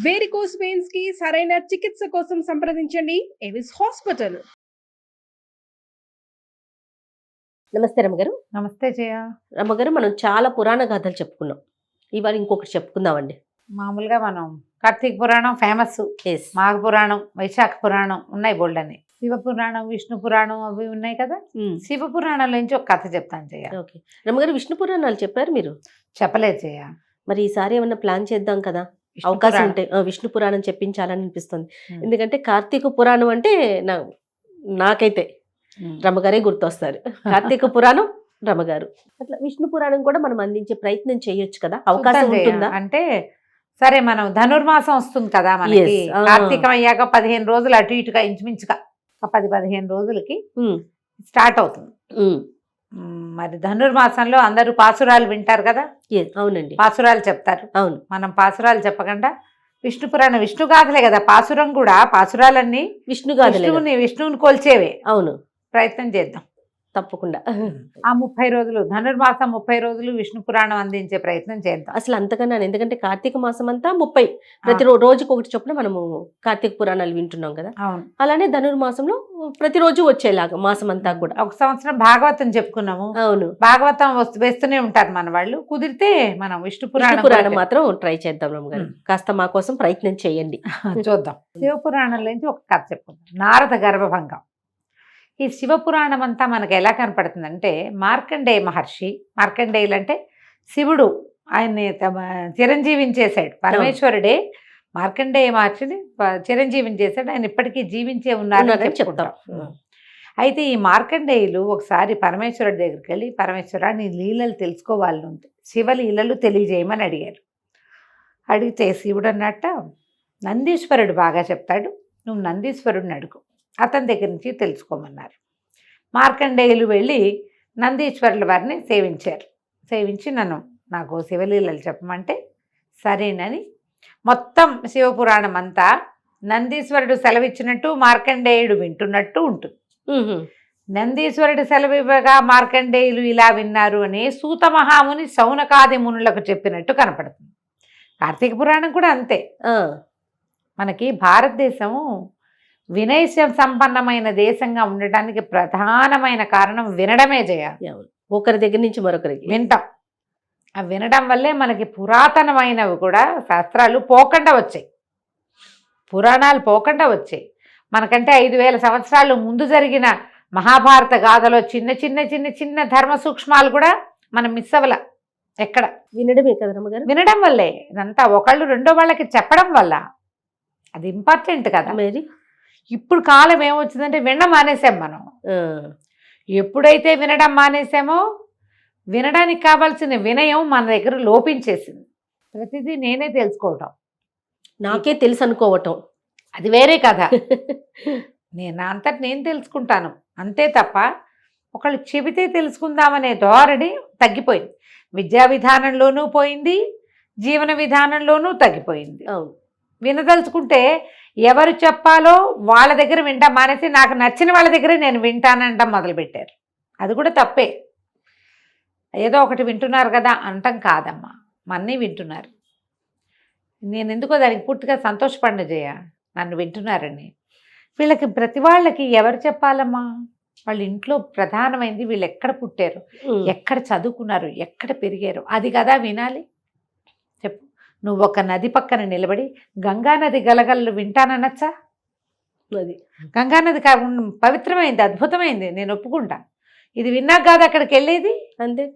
Varicose veins కి సరైన చికిత్స కోసం సంప్రదించండి ఎవిస్ హాస్పిటల్. నమస్తే రమ్మగారు. నమస్తే జయ. రమ్మగారు, మనం చాలా పురాణ గాథలు చెప్పుకున్నాం. ఇవాళ ఇంకొకటి చెప్పుకుందామండి. మామూలుగా మనం కార్తీక పురాణం ఫేమస్, మాఘ పురాణం, వైశాఖ పురాణం ఉన్నాయి బోల్డని. శివ పురాణం, విష్ణు పురాణం అవి ఉన్నాయి కదా. శివ పురాణంలో నుంచి ఒక కథ చెప్తాను జయ. ఓకే రమ్మగారు, విష్ణు పురాణాలు చెప్పారు, మీరు చెప్పలేదు జయ. మరి ఈసారి ఏమన్నా ప్లాన్ చేద్దాం కదా, అవకాశం ఉంటే. విష్ణు పురాణం చెప్పించాలని అనిపిస్తుంది. ఎందుకంటే కార్తీక పురాణం అంటే నాకైతే రమ్మగారే గుర్తొస్తారు. కార్తీక పురాణం రమ్మగారు, అట్లా విష్ణు పురాణం కూడా మనం అందించే ప్రయత్నం చేయొచ్చు కదా, అవకాశం ఉంటుందా? అంటే సరే, మనం ధనుర్మాసం వస్తుంది కదా మనకి. కార్తీకం అయ్యాక 15 రోజులు అటు ఇటుగా ఇంచుమించుగా 10-15 రోజులకి స్టార్ట్ అవుతుంది. మరి ధనుర్మాసంలో అందరూ పాసురాలు వింటారు కదా. అవునండి, పాసురాలు చెప్తారు. అవును, మనం పాసురాలు చెప్పకుండా విష్ణు పురాణం, విష్ణు గాథలే కదా. పాసురం కూడా, పాసురాలన్నీ విష్ణువుని కొల్చేవే. అవును, ప్రయత్నం చేద్దాం తప్పకుండా. ఆ 30 రోజులు, ధనుర్మాసం 30 రోజులు విష్ణు పురాణం అందించే ప్రయత్నం చేద్దాం. అసలు అంతకన్నా, ఎందుకంటే కార్తీక మాసం అంతా 30, ప్రతి రోజుకి ఒకటి చొప్పున మనము కార్తీక పురాణాలు వింటున్నాం కదా. అవును, అలానే ధనుర్మాసంలో ప్రతిరోజు వచ్చేలాగా మాసం అంతా కూడా. ఒక సంవత్సరం భాగవతం చెప్పుకున్నాము. అవును, భాగవతం వేస్తూనే ఉంటారు మన వాళ్ళు. కుదిరితే మనం విష్ణు పురాణం మాత్రం ట్రై చేద్దాం రమ్మగారు. కాస్త మా కోసం ప్రయత్నం చేయండి, చూద్దాం. శివ పురాణం నుంచి ఒక కథ చెప్పుకుందాం, నారద గర్భభంగం. ఈ శివపురాణం అంతా మనకు ఎలా కనపడుతుందంటే, మార్కండేయ మహర్షి, మార్కండేయులు అంటే శివుడు, ఆయన్ని చిరంజీవిని చేశాడు. పరమేశ్వరుడే మార్కండేయ మహర్షిని చిరంజీవిని చేశాడు. ఆయన ఇప్పటికీ జీవించే ఉన్నారని చెప్తాం. అయితే ఈ మార్కండేయులు ఒకసారి పరమేశ్వరుడి దగ్గరికి వెళ్ళి, పరమేశ్వర నీ లీలలు తెలుసుకోవాలని ఉంది, శివలీలలు తెలియజేయమని అడిగారు. అడిగితే శివుడు అన్నట్ట, నందీశ్వరుడు బాగా చెప్తాడు, నువ్వు నందీశ్వరుడిని అడుగు, అతని దగ్గర నుంచి తెలుసుకోమన్నారు. మార్కండేయులు వెళ్ళి నందీశ్వరుల వారిని సేవించారు. సేవించి నాకు శివలీలలు చెప్పమంటే సరేనని మొత్తం శివపురాణం అంతా నందీశ్వరుడు సెలవిచ్చినట్టు మార్కండేయుడు వింటున్నట్టు ఉంటుంది. నందీశ్వరుడు సెలవు ఇవ్వగా మార్కండేయులు ఇలా విన్నారు అని సూత మహాముని శౌనకాది మునులకు చెప్పినట్టు కనపడుతుంది. కార్తీక పురాణం కూడా అంతే. మనకి భారతదేశము వినయ సంపన్నమైన దేశంగా ఉండటానికి ప్రధానమైన కారణం వినడమే చేయాలి. ఒకరి దగ్గర నుంచి మరొకరికి వింటాం. ఆ వినడం వల్లే మనకి పురాతనమైనవి కూడా శాస్త్రాలు పోకుండా వచ్చాయి, పురాణాలు పోకుండా వచ్చాయి. మనకంటే 5000 సంవత్సరాలు ముందు జరిగిన మహాభారత గాథలో చిన్న చిన్న చిన్న చిన్న ధర్మ సూక్ష్మాలు కూడా మనం మిస్ అవ్వల. ఎక్కడ వినడమే కదా రమ్మగారు, వినడం వల్లే. ఇదంతా ఒకళ్ళు రెండో వాళ్ళకి చెప్పడం వల్ల, అది ఇంపార్టెంట్ కదా. మరి ఇప్పుడు కాలం ఏమొచ్చిందంటే వినడం మానేసాం మనం. ఎప్పుడైతే వినడం మానేసామో, వినడానికి కావాల్సిన వినయం మన దగ్గర లోపించేసింది. ప్రతిదీ నేనే తెలుసుకోవటం, నాకే తెలుసు అనుకోవటం, అది వేరే కథ. నా అంతటి నేను తెలుసుకుంటాను అంతే తప్ప ఒకళ్ళు చెబితే తెలుసుకుందామనే ధోరణి తగ్గిపోయింది. విద్యా విధానంలోనూ పోయింది, జీవన విధానంలోనూ తగ్గిపోయింది. వినదలుచుకుంటే ఎవరు చెప్పాలో వాళ్ళ దగ్గర వింటాం మానేసి నాకు నచ్చిన వాళ్ళ దగ్గరే నేను వింటానంటాం మొదలుపెట్టారు. అది కూడా తప్పే. ఏదో ఒకటి వింటున్నారు కదా అంటాం కాదమ్మా, మన్నీ వింటున్నారు. నేను ఎందుకో దానికి పూర్తిగా సంతోషపడిన చేయ, నన్ను వింటున్నారని. వీళ్ళకి ప్రతి వాళ్ళకి ఎవరు చెప్పాలమ్మా? వాళ్ళ ఇంట్లో ప్రధానమైంది వీళ్ళు ఎక్కడ పుట్టారు, ఎక్కడ చదువుకున్నారు, ఎక్కడ పెరిగారు, అది కదా వినాలి. చెప్పు, నువ్వు ఒక నది పక్కన నిలబడి గంగానది గలగలలు వింటాననొచ్చా? అది గంగానది పవిత్రమైంది, అద్భుతమైంది, నేను ఒప్పుకుంటా. ఇది విన్నాక కాదు అక్కడికి వెళ్ళేది. అంతే,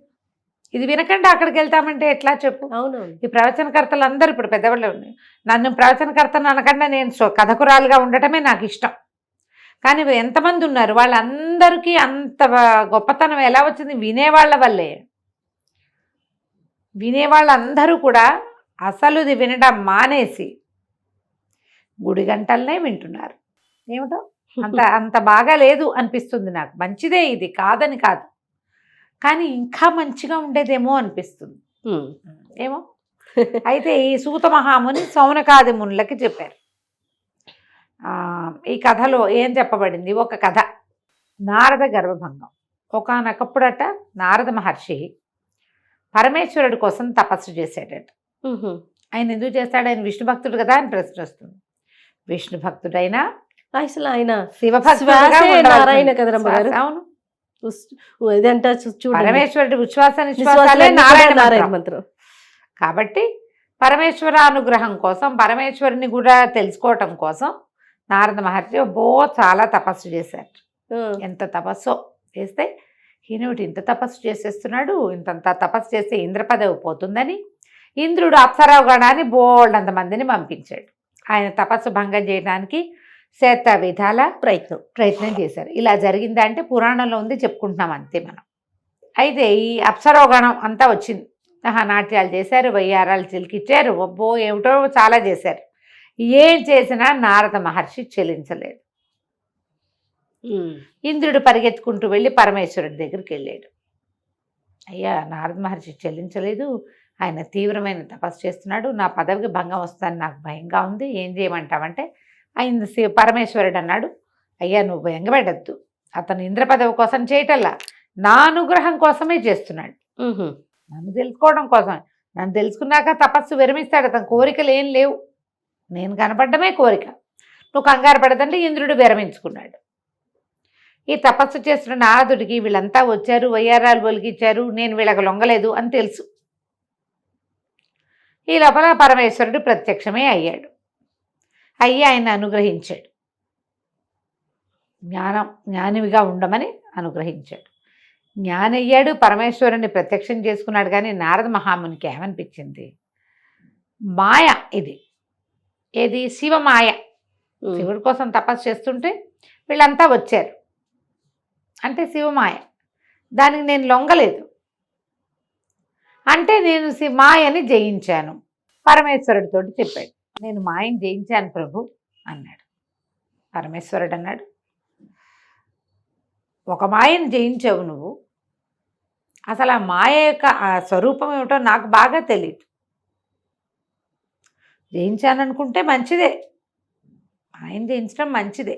ఇది వినకుండా అక్కడికి వెళ్తామంటే ఎట్లా చెప్పు? అవునవును. ఈ ప్రవచనకర్తలు అందరూ ఇప్పుడు పెద్దవాళ్ళు ఉన్నాయి. నన్ను ప్రవచనకర్తను అనకుండా నేను కథకురాలుగా ఉండటమే నాకు ఇష్టం. కానీ ఎంతమంది ఉన్నారు, వాళ్ళందరికీ అంత గొప్పతనం ఎలా వచ్చింది? వినేవాళ్ళ వల్లే. వినేవాళ్ళందరూ కూడా అసలు ఇది వినడం మానేసి గుడి గంటలనే వింటున్నారు. ఏమిటో అంత బాగా లేదు అనిపిస్తుంది నాకు. మంచిదే, ఇది కాదని కాదు, కానీ ఇంకా మంచిగా ఉండేదేమో అనిపిస్తుంది. ఏమో. అయితే ఈ సూత మహాముని శౌనకాది మునులకి చెప్పారు. ఈ కథలో ఏం చెప్పబడింది? ఒక కథ, నారద గర్భభంగం. ఒకానొకప్పుడట నారద మహర్షి పరమేశ్వరుడి కోసం తపస్సు చేశాడట. ఆయన ఎందుకు చేస్తాడు, ఆయన విష్ణు భక్తుడు కదా అని ప్రశ్న వస్తుంది. విష్ణు భక్తుడైనా అసలు ఆయన శివభక్తుడుగా శ్వాసే ఉండవలసింది. నారాయణ కదా రమ్మగారు. అవును, ఇదంట చూడండి, పరమేశ్వరుడి ఉచ్ఛ్వాస నిశ్వాసాలే విశ్వాసాలన్నీ కూడా నారాయణ నారాయణ మంత్రం. మంత్రం. కాబట్టి పరమేశ్వర అనుగ్రహం కోసం, పరమేశ్వరుని కూడా తెలుసుకోవటం కోసం నారద మహర్షి చాలా తపస్సు చేశారు. ఆ, ఎంత తపస్సో చేస్తే ఈయనటి ఇంత తపస్సు చేసేస్తున్నాడు, ఇంతంత తపస్సు చేస్తే ఇంద్ర పదవి పోతుందని ఇంద్రుడు అప్సరావు గణాన్ని బోల్డంత మందిని పంపించాడు. ఆయన తపస్సు భంగం చేయడానికి శత విధాల ప్రయత్నం చేశారు. ఇలా జరిగిందా అంటే పురాణంలో ఉంది, చెప్పుకుంటున్నాం అంతే మనం. అయితే ఈ అప్సరావు గణం అంతా వచ్చింది, నాట్యాలు చేశారు, వయ్యారాలు చిలికిచ్చారు, ఒబ్బో ఏమిటో చాలా చేశారు. ఏం చేసినా నారద మహర్షి చెల్లించలేదు. ఇంద్రుడు పరిగెత్తుకుంటూ వెళ్ళి పరమేశ్వరుడి దగ్గరికి వెళ్ళాడు. అయ్యా, నారద మహర్షి చెల్లించలేదు, ఆయన తీవ్రమైన తపస్సు చేస్తున్నాడు, నా పదవికి భంగం వస్తుందని నాకు భయంగా ఉంది, ఏం చేయమంటావంటే ఆయన పరమేశ్వరుడు అన్నాడు, అయ్యా నువ్వు భయంగపెట్టద్దు, అతను ఇంద్ర పదవి కోసం చేయటల్లా నా అనుగ్రహం కోసమే చేస్తున్నాడు, నన్ను తెలుసుకోవడం కోసమే. నన్ను తెలుసుకున్నాక తపస్సు విరమిస్తాడు, అతని కోరికలు ఏం లేవు, నేను కనపడమే కోరిక, నువ్వు కంగారు పడదంటే ఇంద్రుడు విరమించుకున్నాడు. ఈ తపస్సు చేస్తున్న నారదుడికి వీళ్ళంతా వచ్చారు, వయ్యారాలు ఒలికిచ్చారు, నేను వీళ్ళకి లొంగలేదు అని తెలుసు. ఈ లోపల పరమేశ్వరుడు ప్రత్యక్షమే అయ్యాడు. అయ్యి ఆయన అనుగ్రహించాడు, జ్ఞానివిగా ఉండమని అనుగ్రహించాడు. జ్ఞానయ్యాడు, పరమేశ్వరుని ప్రత్యక్షం చేసుకున్నాడు. కానీ నారద మహామునికి ఏమనిపించింది, మాయ ఇది, ఏది శివమాయ. శివుడి కోసం తపస్సు చేస్తుంటే వీళ్ళంతా వచ్చారు అంటే శివమాయ, దానికి నేను లొంగలేదు అంటే నేను మాయని జయించాను. పరమేశ్వరుడితో చెప్పాడు, నేను మాయని జయించాను ప్రభు అన్నాడు. పరమేశ్వరుడు అన్నాడు, ఒక మాయని జయించావు నువ్వు, అసలు ఆ మాయ యొక్క ఆ స్వరూపం ఏమిటో నాకు బాగా తెలియదు. జయించాననుకుంటే మంచిదే, మాయని జయించడం మంచిదే,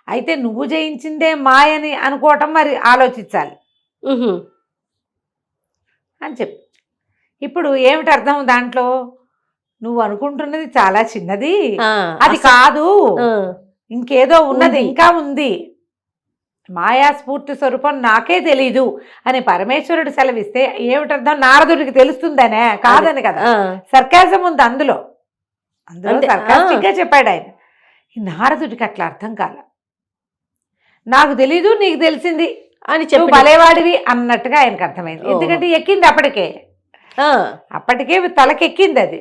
అయితే నువ్వు జయించిందే మాయని అనుకోవటం మరి ఆలోచించాలి అని చెప్పి. ఇప్పుడు ఏమిటి అర్థం దాంట్లో, నువ్వు అనుకుంటున్నది చాలా చిన్నది, అది కాదు, ఇంకేదో ఉన్నది, ఇంకా ఉంది, మాయా స్ఫూర్తి స్వరూపం నాకే తెలీదు అని పరమేశ్వరుడు సెలవిస్తే ఏమిటి అర్థం, నారదుడికి తెలుస్తుందనే, కాదని కదా. సర్కాజం ఉంది అందులో సర్కాస్టిక్గా చెప్పాడు ఆయన. ఈ నారదుడికి అట్లా అర్థం కాల, నాకు తెలీదు నీకు తెలిసింది అని చెప్పి భలేవాడివి అన్నట్టుగా ఆయనకు అర్థమైంది. ఎందుకంటే ఎక్కింది అప్పటికే తలకెక్కింది అది.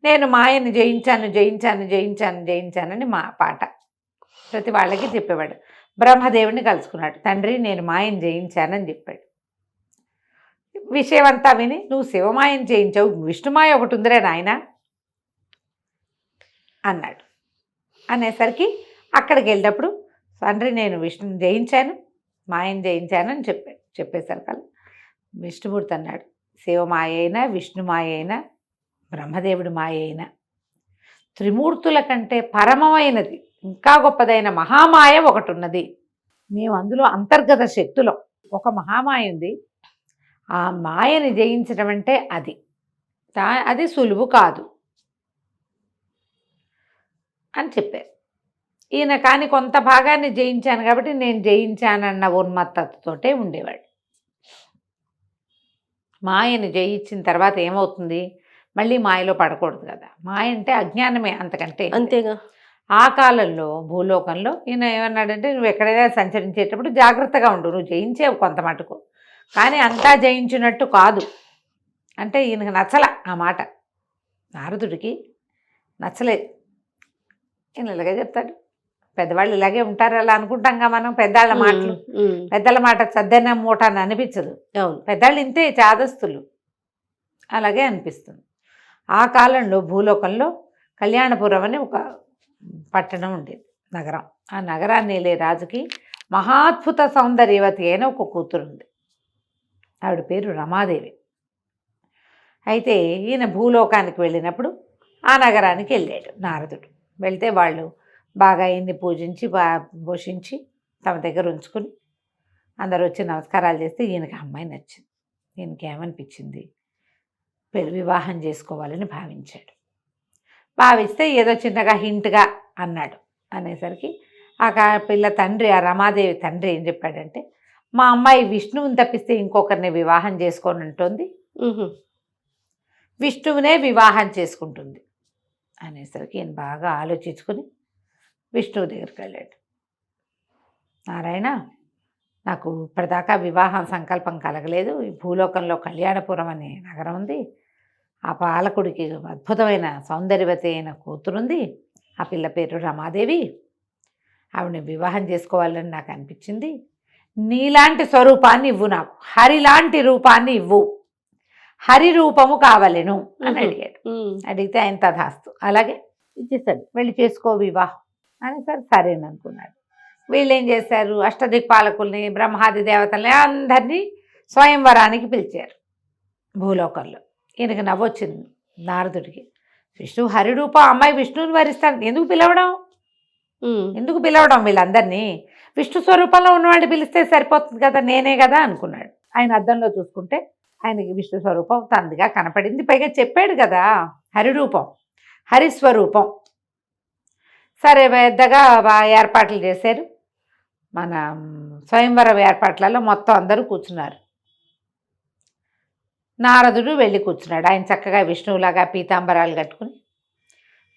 నేను మాయని జయించాను జయించాను జయించాను జయించానని మా పాట ప్రతి వాళ్ళకి చెప్పేవాడు. బ్రహ్మదేవుడిని కలుసుకున్నాడు, తండ్రి నేను మాయని జయించానని చెప్పాడు. విషయం అంతా విని, నువ్వు శివమాయని జయించావు, విష్ణుమాయ ఒకటి ఉందిరే నాయన అన్నాడు. అనేసరికి అక్కడికి వెళ్ళినప్పుడు, తండ్రి నేను విష్ణుని జయించాను, మాయని జయించాను అని చెప్పేసరికి విష్ణుమూర్తి అన్నాడు, శివమాయ అయినా విష్ణుమాయ అయినా బ్రహ్మదేవుడి మాయ అయినా త్రిమూర్తుల కంటే పరమమైనది ఇంకా గొప్పదైన మహామాయ ఒకటి ఉన్నది. మేము అందులో అంతర్గత శక్తులో ఒక మహామాయ ఉంది, ఆ మాయని జయించడం అంటే అది సులువు కాదు అని చెప్పారు. ఈయన కానీ కొంత భాగాన్ని జయించాను కాబట్టి నేను జయించానన్న ఉన్మత్తతోటే ఉండేవాడు. మాయని జయించిన తర్వాత ఏమవుతుంది, మళ్ళీ మాయలో పడకూడదు కదా. మాయ అంటే అజ్ఞానమే, అంతకంటే అంతేగా. ఆ కాలంలో భూలోకంలో ఈయన ఏమన్నాడంటే, నువ్వు ఎక్కడైనా సంచరించేటప్పుడు జాగ్రత్తగా ఉండు, నువ్వు జయించేవు కొంత మటుకు, కానీ అంతా జయించినట్టు కాదు అంటే ఈయనకు నచ్చల ఆ మాట. నారదుడికి నచ్చలేదు. ఈయన ఇలాగే చెప్తాడు, పెద్దవాళ్ళు ఇలాగే ఉంటారు, అలా అనుకుంటాంగా మనం. పెద్దవాళ్ళ మాటలు, పెద్దల మాట సద్దన మూట అని అనిపించదు. పెద్దవాళ్ళు ఇంతే, చాదస్తులు, అలాగే అనిపిస్తుంది. ఆ కాలంలో భూలోకంలో కళ్యాణపురం అని ఒక పట్టణం ఉండేది, నగరం. ఆ నగరాన్ని వెళ్ళే రాజుకి మహాద్భుత సౌందర్యవతి అయిన ఒక కూతురు ఉంది, ఆవిడ పేరు రమాదేవి. అయితే ఈయన భూలోకానికి వెళ్ళినప్పుడు ఆ నగరానికి వెళ్ళాడు నారదుడు. వెళ్తే వాళ్ళు బాగా ఈయన్ని పూజించి పోషించి తమ దగ్గర ఉంచుకుని అందరూ వచ్చి నమస్కారాలు చేస్తే ఈయనకి అమ్మాయి నచ్చింది. ఈయనకి ఏమనిపించింది, వివాహం చేసుకోవాలని భావించాడు. భావిస్తే ఏదో చిన్నగా హింట్గా అన్నాడు. అనేసరికి ఆ పిల్ల తండ్రి, ఆ రమాదేవి తండ్రి ఏం చెప్పాడంటే, మా అమ్మాయి విష్ణువుని తప్పిస్తే ఇంకొకరిని వివాహం చేసుకోని ఉంటుంది, విష్ణువునే వివాహం చేసుకుంటుంది అనేసరికి ఈయన బాగా ఆలోచించుకుని విష్ణువు దగ్గరికి వెళ్ళాడు. నారాయణ, నాకు ఇప్పటిదాకా వివాహం సంకల్పం కలగలేదు. ఈ భూలోకంలో కళ్యాణపురం అనే నగరం ఉంది. ఆ పాలకుడికి అద్భుతమైన సౌందర్యవతి అయిన కూతురుంది. ఆ పిల్ల పేరు రమాదేవి. ఆవిడని వివాహం చేసుకోవాలని నాకు అనిపించింది. నీలాంటి స్వరూపాన్ని ఇవ్వు, నాకు హరిలాంటి రూపాన్ని ఇవ్వు, హరి రూపము కావలెను అని అడిగాడు. అడిగితే ఆయన తథాస్తు అలాగే ఇచ్చేసాడు. వెళ్ళి చేసుకో వివాహం అని సరేననుకున్నాడు. వీళ్ళు ఏం చేశారు, అష్టదిక్పాలకుల్ని, బ్రహ్మాది దేవతల్ని అందరినీ స్వయంవరానికి పిలిచారు భూలోకంలో. ఈయనకి నవ్వొచ్చింది నారదుడికి. విష్ణువు హరిరూపం, అమ్మాయి విష్ణువుని వరిస్తాడు, ఎందుకు పిలవడం వీళ్ళందరినీ? విష్ణు స్వరూపంలో ఉన్నవాడిని పిలిస్తే సరిపోతుంది కదా, నేనే కదా అనుకున్నాడు. ఆయన అద్దంలో చూసుకుంటే ఆయనకి విష్ణు స్వరూపం తందిగా కనపడింది. పైగా చెప్పాడు కదా హరిరూపం, హరిస్వరూపం. సరే పెద్దగా ఏర్పాట్లు చేశారు. మన స్వయంవరం ఏర్పాట్లలో మొత్తం అందరూ కూర్చున్నారు. నారదుడు వెళ్ళి కూర్చున్నాడు. ఆయన చక్కగా విష్ణువులాగా పీతాంబరాలు కట్టుకుని,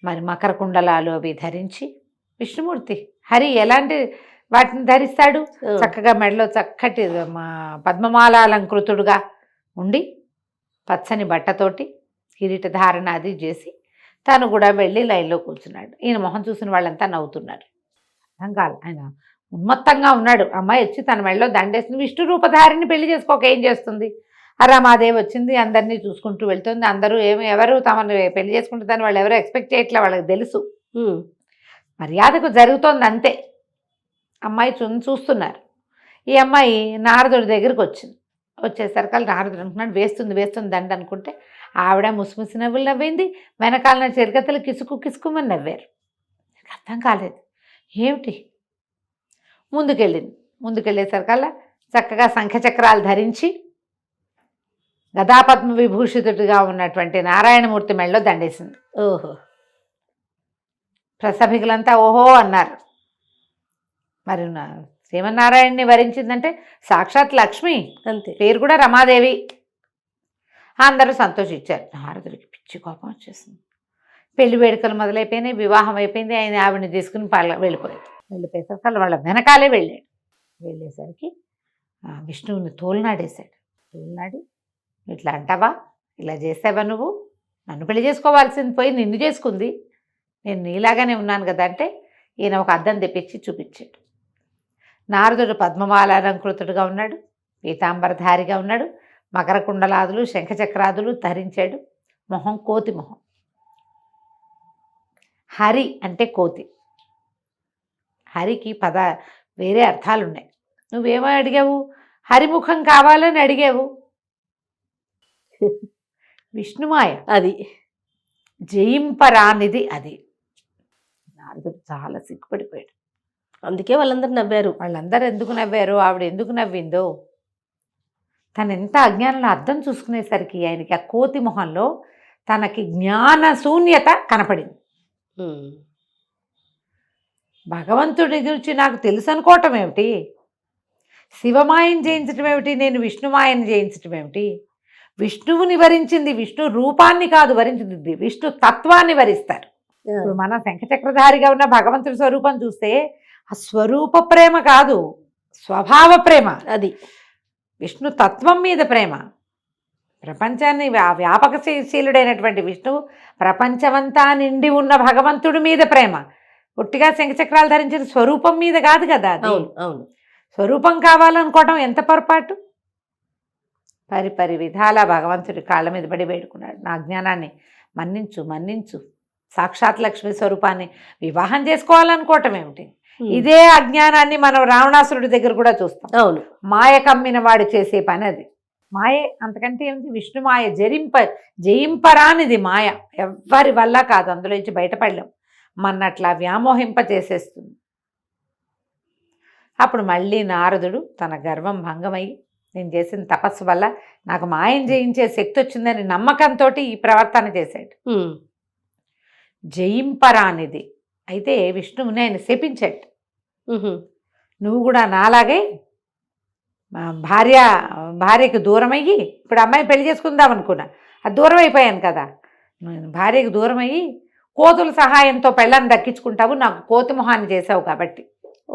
మరి మకర కుండలాలు అవి ధరించి, విష్ణుమూర్తి హరి ఎలాంటి వాటిని ధరిస్తాడు, చక్కగా మెడలో చక్కటి పద్మమాల అలంకృతుడుగా ఉండి పచ్చని బట్టతోటి కిరీట ధారణ అది చేసి తను కూడా వెళ్ళి లైన్లో కూర్చున్నాడు. ఈయన మొహం చూసిన వాళ్ళంతా నవ్వుతున్నారు. అర్థం కాదు, ఆయన ఉన్మత్తంగా ఉన్నాడు. అమ్మాయి వచ్చి తన మెడలో దండేస్తుంది, విష్ణు రూపధారిని పెళ్లి చేసుకోక ఏం చేస్తుంది? రమాదేవి వచ్చింది, అందరినీ చూసుకుంటూ వెళ్తుంది. అందరూ ఎవరు తమను పెళ్లి చేసుకుంటుందని వాళ్ళు ఎవరో ఎక్స్పెక్ట్ చేయట్లే, వాళ్ళకి తెలుసు. మర్యాదకు జరుగుతోంది అంతే. అమ్మాయి చూస్తున్నారు. ఈ అమ్మాయి నారదుడి దగ్గరికి వచ్చింది. వచ్చేసరికి నారదుడు అనుకున్నాడు, వేస్తుంది దండ అనుకుంటే, ఆవిడ ముసిముసి నవ్వులు నవ్వింది. వెనకాలన చెరికత్తలు కిసుకుమని నవ్వారు. అర్థం కాలేదు ఏమిటి. ముందుకెళ్ళేసరికల్లా చక్కగా శంఖచక్రాలు ధరించి గదాపద్మ విభూషితుడిగా ఉన్నటువంటి నారాయణమూర్తి మెడలో దండేసింది. ఓహో, ప్రసభికులంతా ఓహో అన్నారు. మరి శ్రీమన్నారాయణని వరించిందంటే సాక్షాత్ లక్ష్మి, అంతే, పేరు కూడా రమాదేవి. అందరూ సంతోషించారు. నారదుడికి పిచ్చి కోపం వచ్చేసింది. పెళ్లి వేడుకలు మొదలైపోయినాయి, వివాహం అయిపోయింది. ఆయన ఆవిడని తీసుకుని వెళ్ళిపోయేసరికి వాళ్ళ వెనకాలే వెళ్ళేసరికి విష్ణువుని తోలునాడేశాడు. తోలునాడి, ఇట్లా అంటావా, ఇలా చేసావా, నువ్వు నన్ను పెళ్లి చేసుకోవాల్సింది పోయి నిన్ను చేసుకుంది, నేను నీలాగానే ఉన్నాను కదా అంటే, ఈయన ఒక అద్దం తెప్పించి చూపించాడు. నారదుడు పద్మమాలాలంకృతుడుగా ఉన్నాడు, పీతాంబరధారిగా ఉన్నాడు, మకర కుండలాదులు శంఖచక్రాదులు ధరించాడు. మొహం కోతి మొహం. హరి అంటే కోతి. హరికి వేరే అర్థాలు ఉన్నాయి. నువ్వేమో అడిగావు, హరిముఖం కావాలని అడిగావు. విష్ణుమాయ అది, జయింపరానిది అది. నారదుడు చాలా సిగ్గుపడిపోయాడు. అందుకే వాళ్ళందరూ నవ్వారు. వాళ్ళందరూ ఎందుకు నవ్వారు, ఆవిడ ఎందుకు నవ్విందో, తను ఎంత అజ్ఞానంలో అర్థం చూసుకునేసరికి ఆయనకి ఆ కోతి మొహంలో తనకి జ్ఞాన శూన్యత కనపడింది. భగవంతుడి గురించి నాకు తెలుసు అనుకోవటం ఏమిటి, శివమాయను జయించటం ఏమిటి, నేను విష్ణుమాయను జయించటం ఏమిటి? విష్ణువుని వరించింది విష్ణు రూపాన్ని కాదు వరించింది, విష్ణు తత్వాన్ని వరిస్తారు. ఇప్పుడు మన శంఖచక్రధారిగా ఉన్న భగవంతుడి స్వరూపం చూస్తే ఆ స్వరూప ప్రేమ కాదు, స్వభావ ప్రేమ. అది విష్ణు తత్వం మీద ప్రేమ. ప్రపంచాన్ని వ్యాపకశీలుడైనటువంటి విష్ణువు ప్రపంచమంతా నిండి ఉన్న భగవంతుడి మీద ప్రేమ. పుట్టిగా శంఖచక్రాలు ధరించిన స్వరూపం మీద కాదు కదా. అవును, స్వరూపం కావాలనుకోవడం ఎంత పొరపాటు. పరి విధాల భగవంతుడి కాళ్ళ మీద పడి వేడుకున్నాడు, నా జ్ఞానాన్ని మన్నించు, సాక్షాత్ లక్ష్మి స్వరూపాన్ని వివాహం చేసుకోవాలనుకోవటం ఏమిటి? ఇదే అజ్ఞానాన్ని మనం రావణాసురుడి దగ్గర కూడా చూస్తాం. అవును, మాయ కమ్మిన వాడు చేసే పని అది. మాయే, అంతకంటే ఏమిటి? విష్ణు మాయ జయింపరానిది మాయ, ఎవ్వరి వల్ల కాదు, అందులో నుంచి బయటపడలేం. మన్నట్లా వ్యామోహింప చేసేస్తుంది. అప్పుడు మళ్ళీ నారదుడు తన గర్వం భంగమై నేను చేసిన తపస్సు వల్ల నాకు మాయం జయించే శక్తి వచ్చిందని నమ్మకంతో ఈ ప్రవర్తన చేశాడు. జయింపరానిది అయితే విష్ణువుని ఆయన శపించాడు. నువ్వు కూడా నాలాగే భార్యకి దూరం అయ్యి, ఇప్పుడు అమ్మాయి పెళ్లి చేసుకుందాం అనుకున్నా, అది దూరం అయిపోయాను కదా, భార్యకు దూరం అయ్యి కోతుల సహాయంతో పెళ్ళాన్ని దక్కించుకుంటావు, నాకు కోతి మొహాన్ని చేసావు కాబట్టి.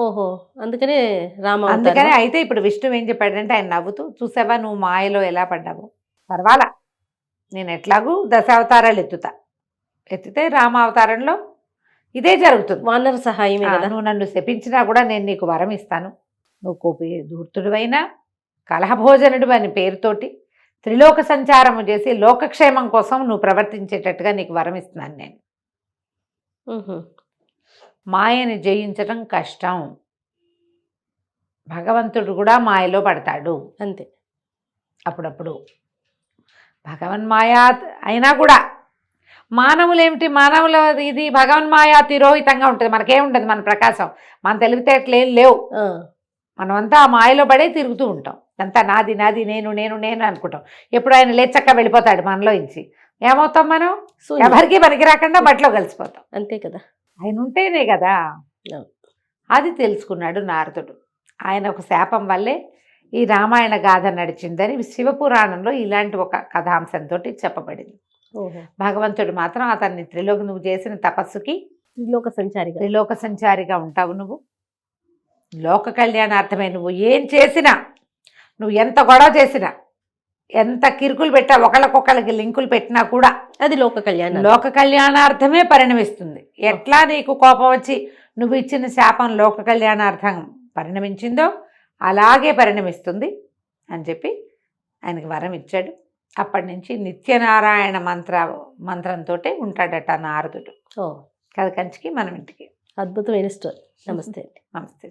ఓహో, అందుకనే అందుకనే అయితే ఇప్పుడు విష్ణువు ఏం చెప్పాడంటే ఆయన నవ్వుతూ, చూసావా నువ్వు మాయలో ఎలా పడ్డావు, పర్వాలా నేను ఎట్లాగూ దశావతారాలు ఎత్తితే రామావతారంలో ఇదే జరుగుతుంది, వానర సహాయమే కదా. నువ్వు నన్ను శపించినా కూడా నేను నీకు వరం ఇస్తాను, నువ్వు కోపి ధూర్తుడివైనా కలహభోజనుడు అని పేరుతోటి త్రిలోక సంచారము చేసి లోకక్షేమం కోసం నువ్వు ప్రవర్తించేటట్టుగా నీకు వరం ఇస్తున్నాను నేను. మాయని జయించడం కష్టం, భగవంతుడు కూడా మాయలో పడతాడు అంతే. అప్పుడప్పుడు భగవన్మాయా అయినా కూడా మానవులేమిటి, మానవుల ఇది భగవన్మాయా తిరోహితంగా ఉంటుంది, మనకేముంటుంది, మన ప్రకాశం, మన తెలివితేటలు ఏం లేవు, మనమంతా ఆ మాయలో పడే తిరుగుతూ ఉంటాం, అంతా నాది నాది నేను నేను నేను అనుకుంటాం. ఎప్పుడు ఆయన లేచక్క వెళ్ళిపోతాడు మనలో ఇంచి, ఏమవుతాం మనం, ఎవరికి పనికి రాకుండా బట్టలో కలిసిపోతాం, అంతే కదా. ఆయన ఉంటేనే కదా. అది తెలుసుకున్నాడు నారదుడు. ఆయన ఒక శాపం వల్లే ఈ రామాయణ గాథ నడిచిందని శివపురాణంలో ఇలాంటి ఒక కథాంశంతో చెప్పబడింది. భగవంతుడు మాత్రం అతన్ని నువ్వు చేసిన తపస్సుకి త్రిలోక సంచారిగా ఉంటావు, నువ్వు లోక కళ్యాణార్థమే, నువ్వు ఏం చేసినా, నువ్వు ఎంత గొడవ చేసినా, ఎంత కిరుకులు పెట్టా, ఒకళ్ళకొకళ్ళకి లింకులు పెట్టినా కూడా అది లోక కళ్యాణార్థమే పరిణమిస్తుంది. ఎట్లా నీకు కోపం వచ్చి నువ్వు ఇచ్చిన శాపం లోక కళ్యాణార్థం పరిణమించిందో అలాగే పరిణమిస్తుంది అని చెప్పి ఆయనకి వరం ఇచ్చాడు. అప్పటి నుంచి నిత్యనారాయణ మంత్రంతో ఉంటాడట నారదుడు. కథ కంచికి మనం ఇంటికి. అద్భుతమైన స్టోరీ. నమస్తే. నమస్తే.